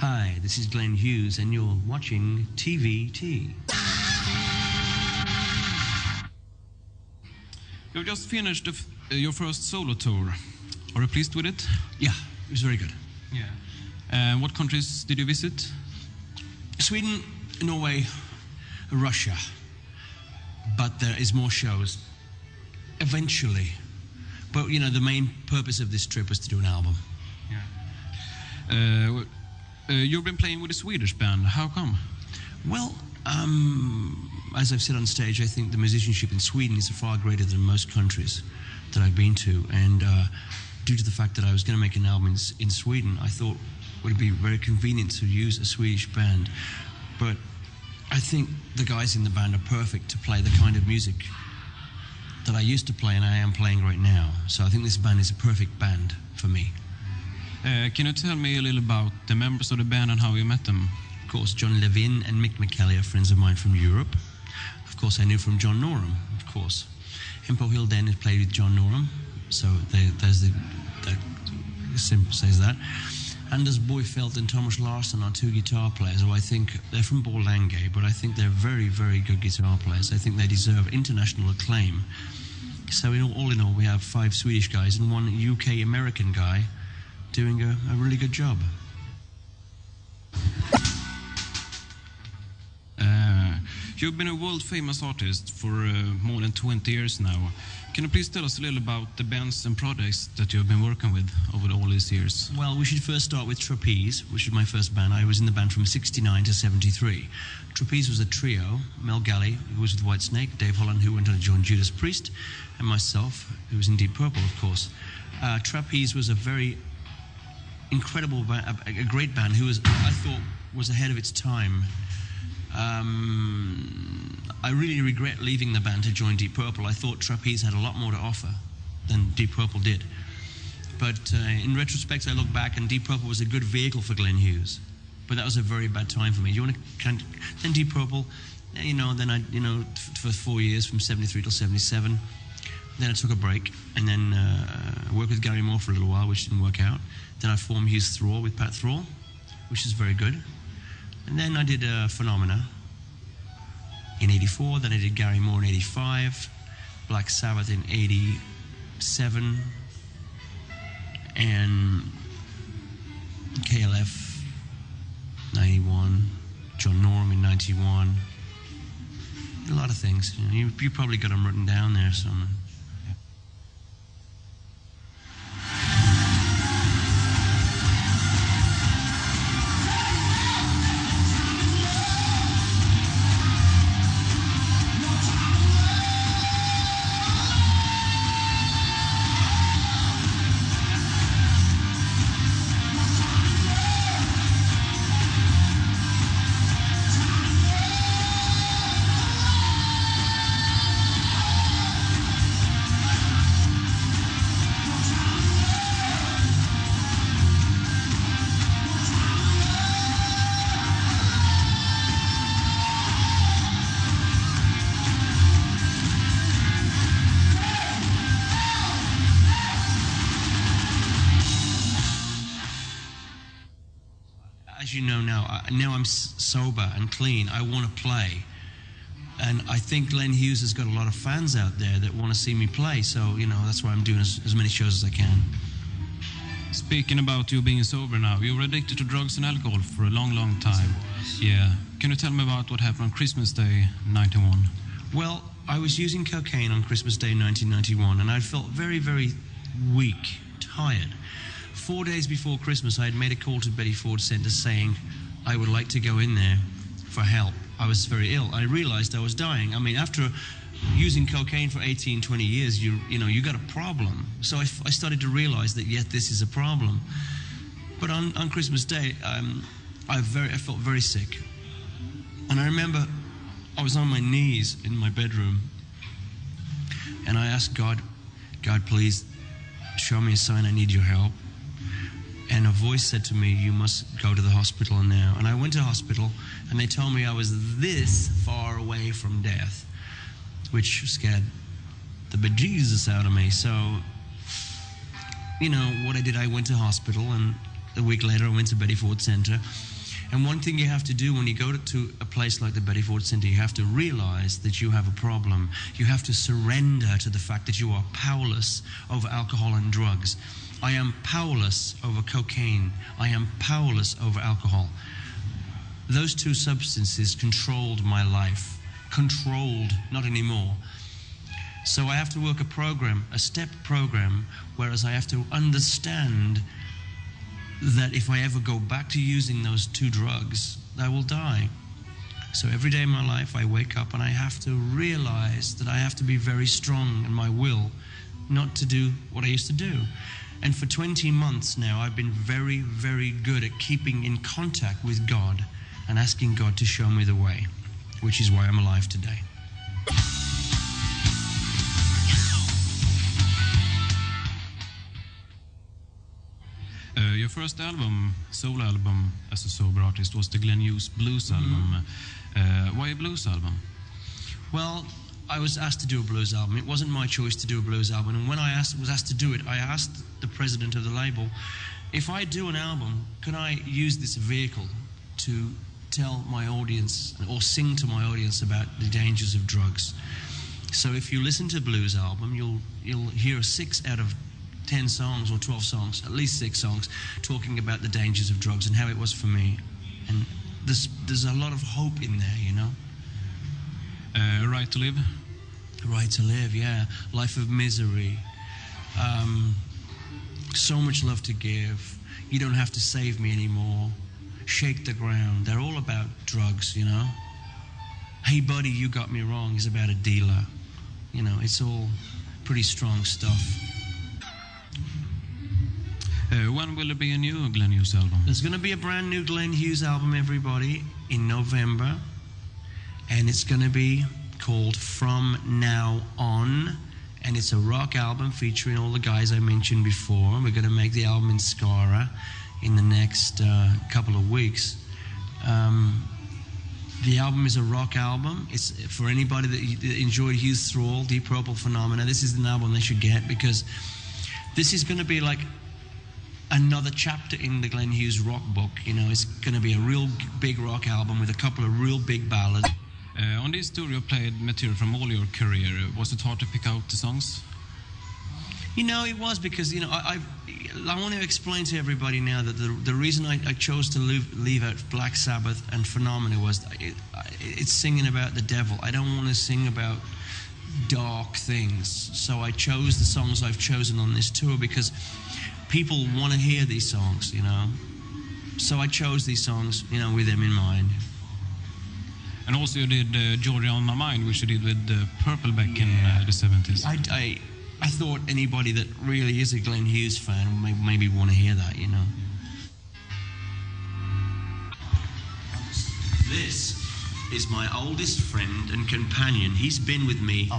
Hi, this is Glenn Hughes, and you're watching TVT. You've just finished your first solo tour. Are you pleased with it? Yeah, it was very good. Yeah. What countries did you visit? Sweden, Norway, Russia. But there is more shows. Eventually. But, you know, the main purpose of this trip was to do an album. Yeah. You've been playing with a Swedish band. How come? Well, as I've said on stage, I think the musicianship in Sweden is far greater than most countries that I've been to. And due to the fact that I was going to make an album in Sweden, I thought it would be very convenient to use a Swedish band. But I think the guys in the band are perfect to play the kind of music that I used to play and I am playing right now. So I think this band is a perfect band for me. Can you tell me a little about the members of the band and how you met them? Of course, John Levin and Mick McKelly are friends of mine from Europe. Of course, I knew from John Norum, of course. Impo Hilden had played with John Norum, so there's that simple says that. Anders Boyfelt and Thomas Larsson are two guitar players who I think, they're from Borlänge, but I think they're very, very good guitar players. I think they deserve international acclaim. So all in all, we have 5 Swedish guys and 1 UK-American guy doing a really good job. You've been a world-famous artist for more than 20 years now. Can you please tell us a little about the bands and projects that you've been working with over all these years? Well, we should first start with Trapeze, which was my first band. I was in the band from 69 to 73. Trapeze was a trio: Mel Galley, who was with Whitesnake, Dave Holland, who went on to join Judas Priest, and myself, who was in Deep Purple, of course. Trapeze was a very incredible band, a great band who I thought was ahead of its time. I really regret leaving the band to join Deep Purple. I thought Trapeze had a lot more to offer than Deep Purple did. But in retrospect, I look back and Deep Purple was a good vehicle for Glenn Hughes. But that was a very bad time for me. Then Deep Purple, for 4 years, from 73 till 77. Then I took a break and then worked with Gary Moore for a little while, which didn't work out. Then I formed Hughes Thrall with Pat Thrall, which is very good. And then I did Phenomena in 84, then I did Gary Moore in 85, Black Sabbath in 87, and KLF 91, John Norum in 91, a lot of things. You probably got them written down there somewhere. As you know now I'm sober and clean. I want to play. And I think Glenn Hughes has got a lot of fans out there that want to see me play. So, that's why I'm doing as many shows as I can. Speaking about you being sober now, you were addicted to drugs and alcohol for a long, long time. Yeah. Can you tell me about what happened on Christmas Day, 91? Well, I was using cocaine on Christmas Day, 1991, and I felt very, very weak, tired. 4 days before Christmas, I had made a call to Betty Ford Center saying I would like to go in there for help. I was very ill. I realized I was dying. I mean, after using cocaine for 18, 20 years, you got a problem. So I started to realize that, this is a problem. But on Christmas Day, I felt very sick. And I remember I was on my knees in my bedroom, and I asked God, please show me a sign I need your help. And a voice said to me, you must go to the hospital now. And I went to hospital, and they told me I was this far away from death, which scared the bejesus out of me. So, what I did, I went to hospital, and a week later, I went to Betty Ford Center. And one thing you have to do when you go to a place like the Betty Ford Center, you have to realize that you have a problem. You have to surrender to the fact that you are powerless over alcohol and drugs. I am powerless over cocaine. I am powerless over alcohol. Those two substances controlled my life. Controlled, not anymore. So I have to work a program, a step program, whereas I have to understand that if I ever go back to using those two drugs, I will die. So every day in my life I wake up and I have to realize that I have to be very strong in my will not to do what I used to do. And for 20 months now I've been very, very good at keeping in contact with God and asking God to show me the way, which is why I'm alive today. Your first album, solo album as a sober artist, was the Glenn Hughes blues album. Why a blues album? Well, I was asked to do a blues album. It wasn't my choice to do a blues album. And when I was asked to do it, I asked the president of the label, if I do an album, can I use this vehicle to tell my audience or sing to my audience about the dangers of drugs? So if you listen to a blues album, you'll hear 6 out of 10 songs or 12 songs, at least 6 songs, talking about the dangers of drugs and how it was for me. And there's a lot of hope in there, you know. Right to Live? Right to Live, yeah. Life of Misery. So Much Love to Give. You Don't Have to Save Me Anymore. Shake the Ground. They're all about drugs, you know. Hey Buddy, You Got Me Wrong is about a dealer. You know, it's all pretty strong stuff. When will there be a new Glenn Hughes album? There's going to be a brand new Glenn Hughes album, everybody, in November. And it's going to be called From Now On. And it's a rock album featuring all the guys I mentioned before. We're going to make the album in Skara in the next couple of weeks. The album is a rock album. It's for anybody that enjoyed Hughes Thrall, Deep Purple, Phenomena. This is an album they should get, because this is going to be like another chapter in the Glenn Hughes rock book. You know, it's going to be a real big rock album with a couple of real big ballads. On this tour you played material from all your career. Was it hard to pick out the songs? You know, it was, because, you know, I want to explain to everybody now that the reason I chose to leave out Black Sabbath and Phenomena was it's singing about the devil. I don't want to sing about dark things. So I chose the songs I've chosen on this tour because people want to hear these songs, you know. So I chose these songs, you know, with them in mind. And also you did Georgia on My Mind, which you did with Purple back in the 70s. I thought anybody that really is a Glenn Hughes fan would maybe want to hear that, you know. This is my oldest friend and companion. He's been with me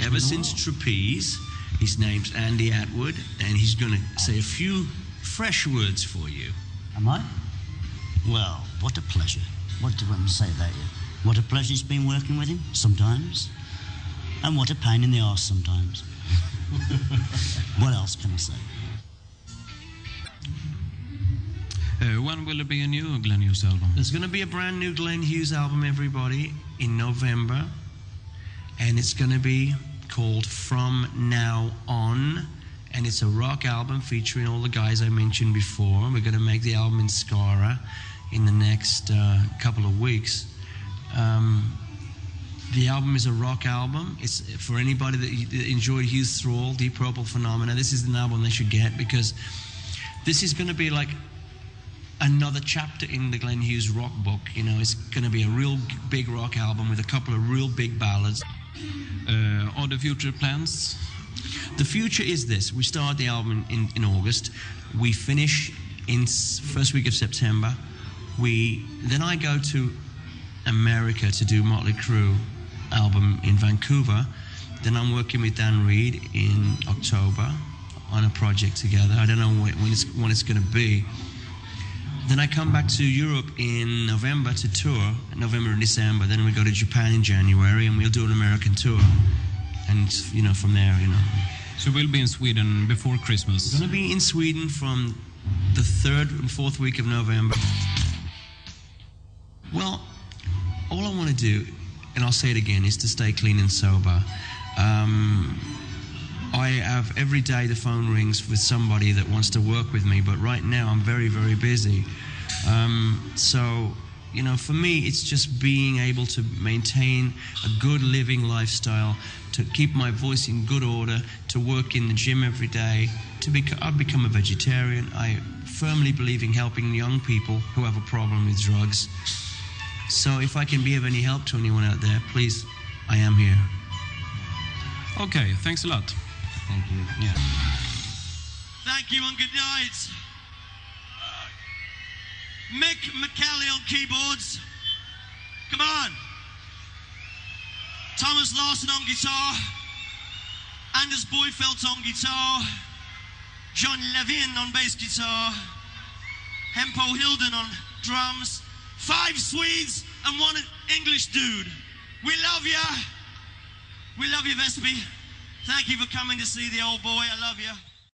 ever since Trapeze. His name's Andy Atwood, and he's going to say a few fresh words for you. Am I? Well, what a pleasure. What do I say about you? What a pleasure it's been working with him, sometimes. And what a pain in the arse sometimes. What else can I say? When will there be a new Glenn Hughes album? There's going to be a brand new Glenn Hughes album, everybody, in November. And it's going to be called From Now On. And it's a rock album featuring all the guys I mentioned before. We're going to make the album in Skara in the next couple of weeks. The album is a rock album. It's for anybody that enjoyed Hughes Thrall, Deep Purple, Phenomena. This is an album they should get, because this is going to be like another chapter in the Glenn Hughes rock book. You know, it's going to be a real big rock album with a couple of real big ballads. Are the future plans? The future is this. We start the album in August. We finish in first week of September. Then I go to America to do Motley Crue album in Vancouver. Then I'm working with Dan Reed in October on a project together. I don't know when it's going to be. Then I come back to Europe in November to tour, November and December. Then we go to Japan in January, and we'll do an American tour. And, you know, from there, you know. So we'll be in Sweden before Christmas? We're going to be in Sweden from the 3rd and 4th week of November. Well, all I want to do, and I'll say it again, is to stay clean and sober. I have every day the phone rings with somebody that wants to work with me, but right now I'm very, very busy. So, you know, for me, it's just being able to maintain a good living lifestyle, to keep my voice in good order, to work in the gym every day. I've become a vegetarian. I firmly believe in helping young people who have a problem with drugs. So if I can be of any help to anyone out there, please, I am here. Okay, thanks a lot. Thank you. Yeah. Thank you and good night. Mick McCallie on keyboards. Come on. Thomas Larson on guitar. Anders Boyfelt on guitar. John Levin on bass guitar. Hempo Hilden on drums. 5 Swedes and 1 English dude. We love ya. We love you, Vespi. Thank you for coming to see the old boy. I love you.